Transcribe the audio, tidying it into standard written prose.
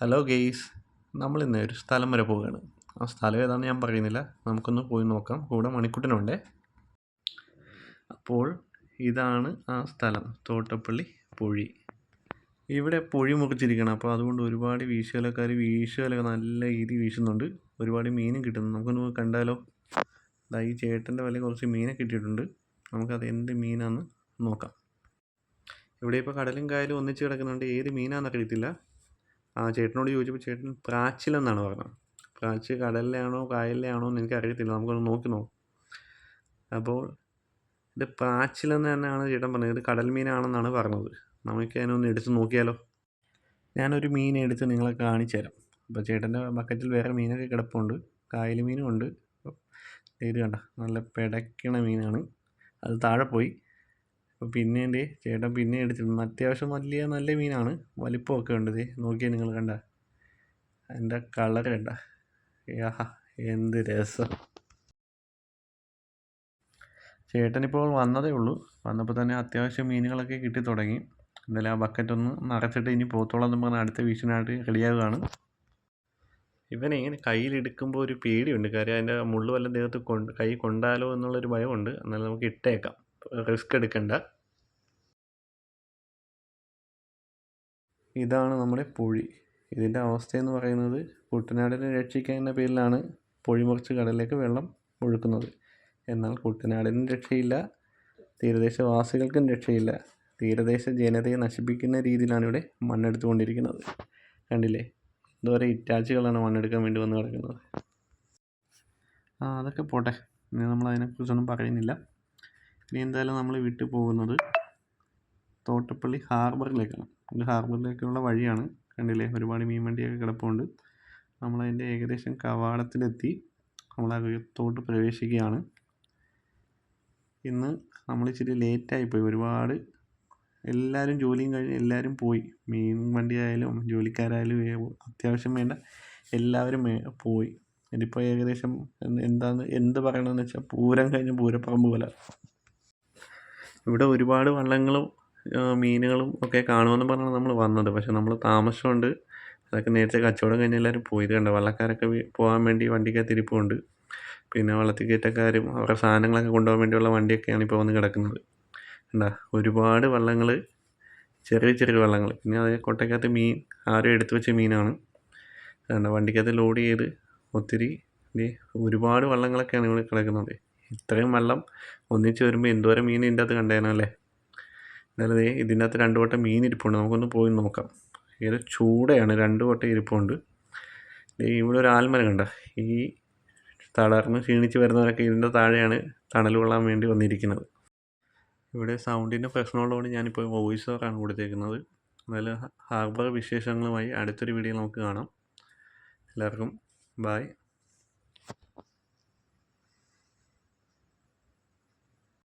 Hello guys, നമ്മളിന്ന് ഒരു സ്ഥലം വരെ പോവുകയാണ്. ആ സ്ഥലം ഏതാണെന്ന് ഞാൻ പറയുന്നില്ല, നമുക്കൊന്ന് പോയി നോക്കാം. കൂടെ മണിക്കുട്ടനുണ്ടേ. അപ്പോൾ ഇതാണ് ആ സ്ഥലം, തോട്ടപ്പള്ളി പൊഴി. ഇവിടെ പൊഴി മുറിച്ചിരിക്കണം, അപ്പോൾ അതുകൊണ്ട് ഒരുപാട് വീശുവലക്കാർ വീശുവലൊക്കെ നല്ല രീതി വീശുന്നുണ്ട്. ഒരുപാട് മീനും കിട്ടുന്നു. നമുക്കൊന്ന് കണ്ടാലോ? ഈ ചേട്ടൻ്റെ വല്ല കുറച്ച് മീനൊക്കെ കിട്ടിയിട്ടുണ്ട്. നമുക്കത് എന്ത് മീനാണെന്ന് നോക്കാം. ഇവിടെ ഇപ്പോൾ കടലും കായലും ഒന്നിച്ച് കിടക്കുന്നുണ്ട്. ഏത് മീനാണെന്നൊക്കെ അറിയത്തില്ല. ചേട്ടനോട് ചോദിച്ചപ്പോൾ ചേട്ടൻ പ്രാച്ചിലെന്നാണ് പറഞ്ഞത്. പ്രാച്ച് കടലിലാണോ കായലിലാണോ എന്ന് എനിക്കറിയത്തില്ല, നമുക്കൊന്ന് നോക്കി നോക്കാം. അപ്പോൾ ഇത് പ്രാച്ചിലെന്ന് തന്നെയാണ് ചേട്ടൻ പറഞ്ഞത്. ഇത് കടൽ മീനാണെന്നാണ് പറഞ്ഞത്. നമുക്ക് അതിനൊന്ന് എടുത്ത് നോക്കിയാലോ? ഞാനൊരു മീൻ എടുത്ത് നിങ്ങളെ കാണിച്ചു തരാം. അപ്പോൾ ചേട്ടൻ്റെ ബക്കറ്റിൽ വേറെ മീനൊക്കെ കിടപ്പുണ്ട്. കായൽ മീനും ഉണ്ട്. ഇത് കണ്ട, നല്ല പിടയ്ക്കണ മീനാണ്. അത് താഴെ പോയി. അപ്പോൾ പിന്നെ ചേട്ടൻ പിന്നെ എടുത്തിട്ടുണ്ട്. അത്യാവശ്യം നല്ല മീനാണ്. വലിപ്പമൊക്കെ ഉണ്ട്. നോക്കിയാൽ നിങ്ങൾ കണ്ട, അതിൻ്റെ കളർ കണ്ട. യാഹാ, എന്ത് രസം. ചേട്ടനിപ്പോൾ വന്നതേ ഉള്ളൂ. വന്നപ്പോൾ തന്നെ അത്യാവശ്യം മീനുകളൊക്കെ കിട്ടി തുടങ്ങി. എന്തായാലും ആ ബക്കറ്റൊന്ന് നിറച്ചിട്ട് ഇനി പോത്തോളം എന്ന് പറഞ്ഞാൽ അടുത്ത വീശിനായിട്ട് റെഡിയാവുകയാണ്. ഇവനെ കയ്യിലെടുക്കുമ്പോൾ ഒരു പേടിയുണ്ട്. കാര്യം അതിൻ്റെ മുള്ളു വല്ല ദേഹത്ത് കൈ കൊണ്ടാലോ എന്നുള്ളൊരു ഭയമുണ്ട്. എന്നാലും നമുക്ക് ഇട്ടേക്കാം, റിസ്ക് എടുക്കണ്ട. ഇതാണ് നമ്മുടെ പൊഴി. ഇതിൻ്റെ അവസ്ഥയെന്ന് പറയുന്നത്, കുട്ടനാടിനെ രക്ഷിക്കുക എന്ന പേരിലാണ് പൊഴി മുറിച്ച് കടലിലേക്ക് വെള്ളം ഒഴുക്കുന്നത്. എന്നാൽ കുട്ടനാടിനും രക്ഷയില്ല, തീരദേശവാസികൾക്കും രക്ഷയില്ല. തീരദേശ ജനതയെ നശിപ്പിക്കുന്ന രീതിയിലാണ് ഇവിടെ മണ്ണെടുത്തുകൊണ്ടിരിക്കുന്നത്. കണ്ടില്ലേ, എന്തോരം ഇറ്റാച്ചികളാണ് മണ്ണെടുക്കാൻ വേണ്ടി വന്ന് കിടക്കുന്നത്. അതൊക്കെ പോട്ടെ, ഇനി നമ്മൾ അതിനെക്കുറിച്ചൊന്നും പറയുന്നില്ല. ഇനി എന്തായാലും നമ്മൾ വിട്ടു പോകുന്നത് തോട്ടപ്പള്ളി ഹാർബറിലേക്കാണ്. ഇത് ഹാർബറിലേക്കുള്ള വഴിയാണ്. കണ്ടില്ലേ, ഒരുപാട് മീൻ വണ്ടിയൊക്കെ കിടപ്പുണ്ട്. നമ്മളതിൻ്റെ ഏകദേശം കവാടത്തിലെത്തി. നമ്മളകത്തോട്ട് പ്രവേശിക്കുകയാണ്. ഇന്ന് നമ്മൾ ഇച്ചിരി ലേറ്റായിപ്പോയി. ഒരുപാട് എല്ലാവരും ജോലിയും കഴിഞ്ഞ് എല്ലാവരും പോയി. മീൻ വണ്ടിയായാലും ജോലിക്കാരായാലും അത്യാവശ്യം വേണ്ട എല്ലാവരും പോയി. ഇതിപ്പോൾ ഏകദേശം എന്ത് പറയണമെന്ന് വെച്ചാൽ പൂരം കഴിഞ്ഞ് പൂരപ്പറമ്പ് പോലെ. ഇവിടെ ഒരുപാട് വള്ളങ്ങളും മീനുകളും ഒക്കെ കാണുമെന്ന് പറഞ്ഞാണ് നമ്മൾ വന്നത്. പക്ഷെ നമ്മൾ താമസമുണ്ട്. അതൊക്കെ നേരത്തെ കച്ചവടം കഴിഞ്ഞ് എല്ലാവരും പോയി. ഇത് കണ്ട, വള്ളക്കാരൊക്കെ പോകാൻ വേണ്ടി വണ്ടിക്കകത്ത് ഇരിപ്പുണ്ട്. പിന്നെ വള്ളത്തിൽ കയറ്റക്കാരും അവരുടെ സാധനങ്ങളൊക്കെ കൊണ്ടുപോകാൻ വേണ്ടിയുള്ള വണ്ടിയൊക്കെയാണ് ഇപ്പോൾ വന്ന് കിടക്കുന്നത്. കണ്ടാ, ഒരുപാട് വള്ളങ്ങൾ, ചെറിയ ചെറിയ വള്ളങ്ങൾ. പിന്നെ അതേ കൊട്ടയ്ക്കകത്ത് മീൻ ആരും എടുത്തു വെച്ച മീനാണ്. കണ്ട, വണ്ടിക്കകത്ത് ലോഡ് ചെയ്ത് ഒത്തിരി ഒരുപാട് വള്ളങ്ങളൊക്കെയാണ് ഇവിടെ കിടക്കുന്നത്. ഇത്രയും വെള്ളം ഒന്നിച്ച് വരുമ്പോൾ എന്തോരം മീൻ ഇതിൻ്റെ അകത്ത് കണ്ടേനല്ലേ. എന്നാലും ഇതിൻ്റെ അകത്ത് 2 വട്ടം മീൻ ഇരിപ്പുണ്ട്. നമുക്കൊന്ന് പോയി നോക്കാം. ഏത് ചൂടയാണ്, 2 വട്ടം ഇരിപ്പുണ്ട്. ഇവിടെ ഒരു ആൽമരം കണ്ട. ഈ തളർന്ന് ക്ഷീണിച്ച് വരുന്നവരൊക്കെ ഇതിൻ്റെ താഴെയാണ് തണൽ കൊള്ളാൻ വേണ്ടി വന്നിരിക്കുന്നത്. ഇവിടെ സൗണ്ടിൻ്റെ പ്രശ്നമുള്ളതുകൊണ്ട് ഞാനിപ്പോൾ വോയിസ് ഓവറാണ് കൊടുത്തേക്കുന്നത്. എന്നാലും ഹാർബർ വിശേഷങ്ങളുമായി അടുത്തൊരു വീഡിയോ നമുക്ക് കാണാം. എല്ലാവർക്കും ബായ്.